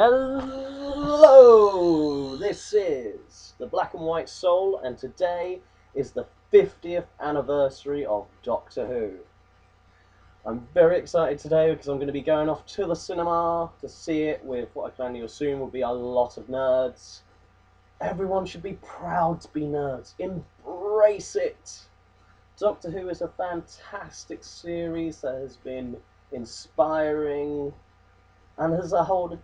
Hello! This is the Black and White Soul, and today is the 50th anniversary of Doctor Who. I'm very excited today because I'm going to be going off to the cinema to see it with what I can only assume will be a lot of nerds. Everyone should be proud to be nerds. Embrace it! Doctor Who is a fantastic series that has been inspiring and has a whole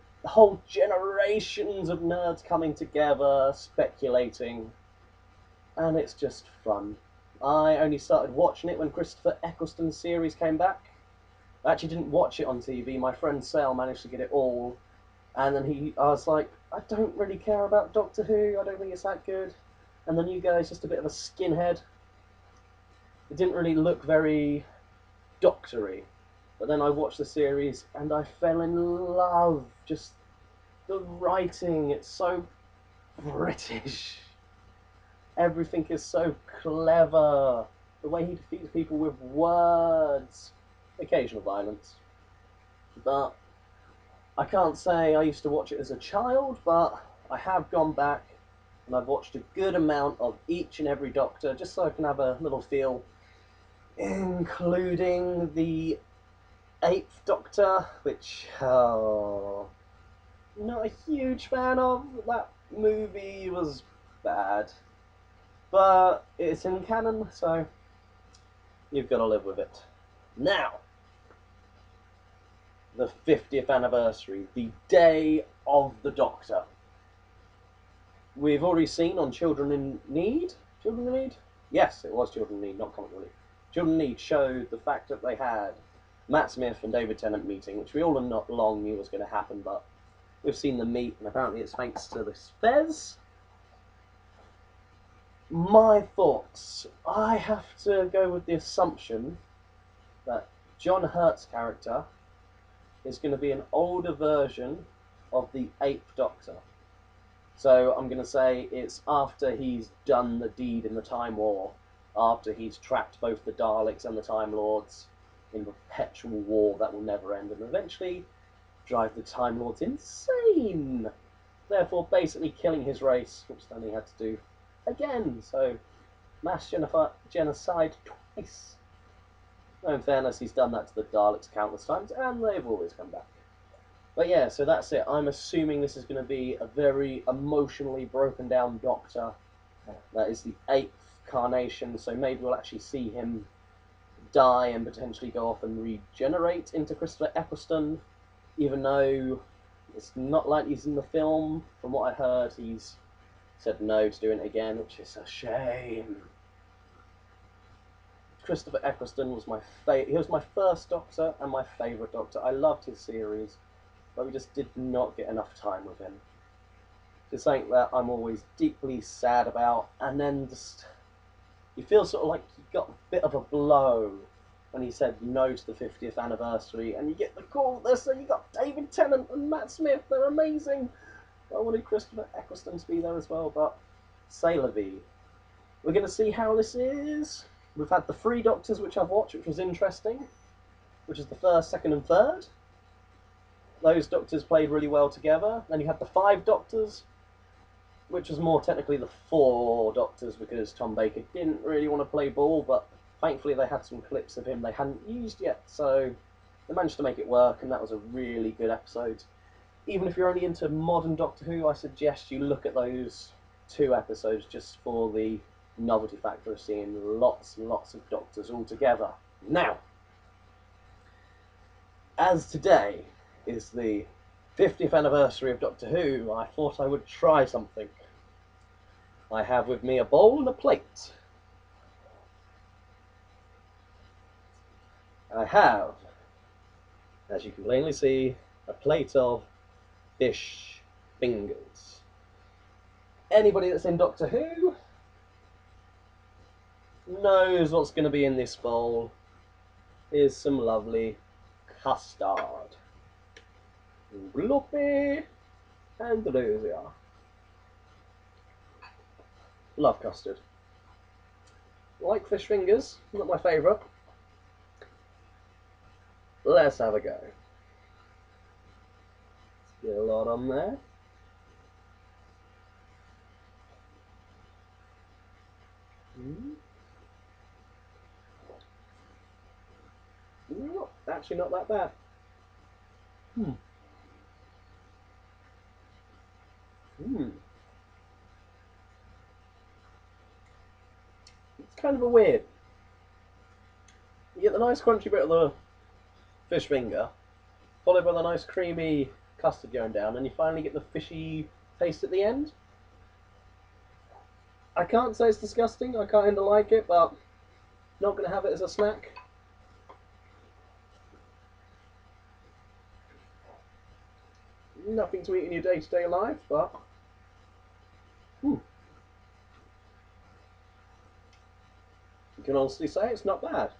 generations of nerds coming together, speculating, and it's just fun. I only started watching it when Christopher Eccleston's series came back. I actually didn't watch it on TV. My friend Sal managed to get it all, and then I was like, I don't really care about Doctor Who. I don't think it's that good. And the new guy's just a bit of a skinhead. It didn't really look very doctory. But then I watched the series and I fell in love. Just the writing, it's so British. Everything is so clever. The way he defeats people with words. Occasional violence. But I can't say I used to watch it as a child, but I have gone back and I've watched a good amount of each and every Doctor just so I can have a little feel, including the Eighth Doctor, which not a huge fan of. That movie was bad, but it's in canon, so you've got to live with it. Now, the 50th anniversary, the day of the Doctor. We've already seen on Children in Need. Children in Need? Yes, it was Children in Need, not Comic Relief. Children in Need showed the fact that they had Matt Smith and David Tennant meeting, which we all not long knew was going to happen, but we've seen them meet, and apparently it's thanks to this Fez. My thoughts. I have to go with the assumption that John Hurt's character is going to be an older version of the Eighth Doctor. So I'm going to say it's after he's done the deed in the Time War, after he's trapped both the Daleks and the Time Lords in perpetual war that will never end, and eventually drive the Time Lords insane, therefore basically killing his race, which then he had to do again. So mass genocide twice. No, in fairness, he's done that to the Daleks countless times, and they've always come back. But yeah, so that's it. I'm assuming this is going to be a very emotionally broken down Doctor. That is the 8th carnation, so maybe we'll actually see him die and potentially go off and regenerate into Christopher Eccleston, even though it's not like he's in the film. From what I heard, he's said no to doing it again, which is a shame. Christopher Eccleston was my favourite. He was my first Doctor and my favourite Doctor. I loved his series, but we just did not get enough time with him. It's something that I'm always deeply sad about, and then just you feel sort of like you got a bit of a blow when he said no to the 50th anniversary, and you get the call this, so you got David Tennant and Matt Smith, they're amazing. I wanted Christopher Eccleston to be there as well, but c'est la vie. We're going to see how this is. We've had the 3 Doctors, which I've watched, which was interesting, which is the first, second, and third. Those Doctors played really well together. Then you had the 5 Doctors, which was more technically the 4 Doctors, because Tom Baker didn't really want to play ball, but thankfully they had some clips of him they hadn't used yet, so they managed to make it work, and that was a really good episode. Even if you're only into modern Doctor Who, I suggest you look at those 2 episodes just for the novelty factor of seeing lots and lots of Doctors all together. Now, as today is the 50th anniversary of Doctor Who, I thought I would try something. I have with me a bowl and a plate. I have, as you can plainly see, a plate of fish fingers. Anybody that's in Doctor Who knows what's going to be in this bowl. Here's some lovely custard. Gloppy and Delusia. Love custard. Like fish fingers, not my favourite. Let's have a go. Get a lot on there. Actually not that bad. It's kind of a weird. You get the nice crunchy bit of the fish finger, followed by the nice creamy custard going down, and you finally get the fishy taste at the end. I can't say it's disgusting, I kind of like it, but not going to have it as a snack. Nothing to eat in your day-to-day life, but you can honestly say it's not bad.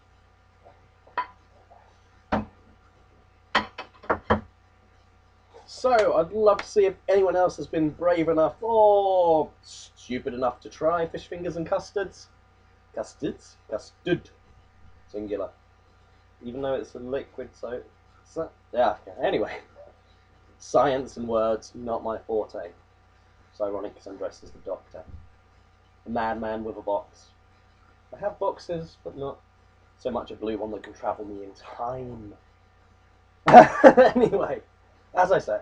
So, I'd love to see if anyone else has been brave enough or stupid enough to try fish fingers and custards. Custards? Custard. Singular. Even though it's a liquid, so yeah, anyway. Science and words, not my forte. It's ironic because I'm dressed as the Doctor. A madman with a box. I have boxes, but not so much a blue one that can travel me in time. Anyway, as I say,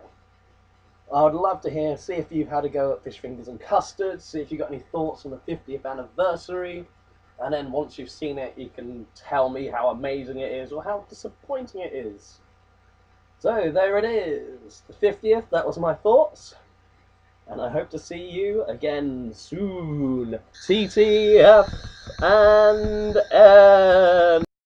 I would love to see if you've had a go at fish fingers and custard, see if you've got any thoughts on the 50th anniversary, and then once you've seen it, you can tell me how amazing it is or how disappointing it is. So there it is, the 50th, that was my thoughts, and I hope to see you again soon. TTF and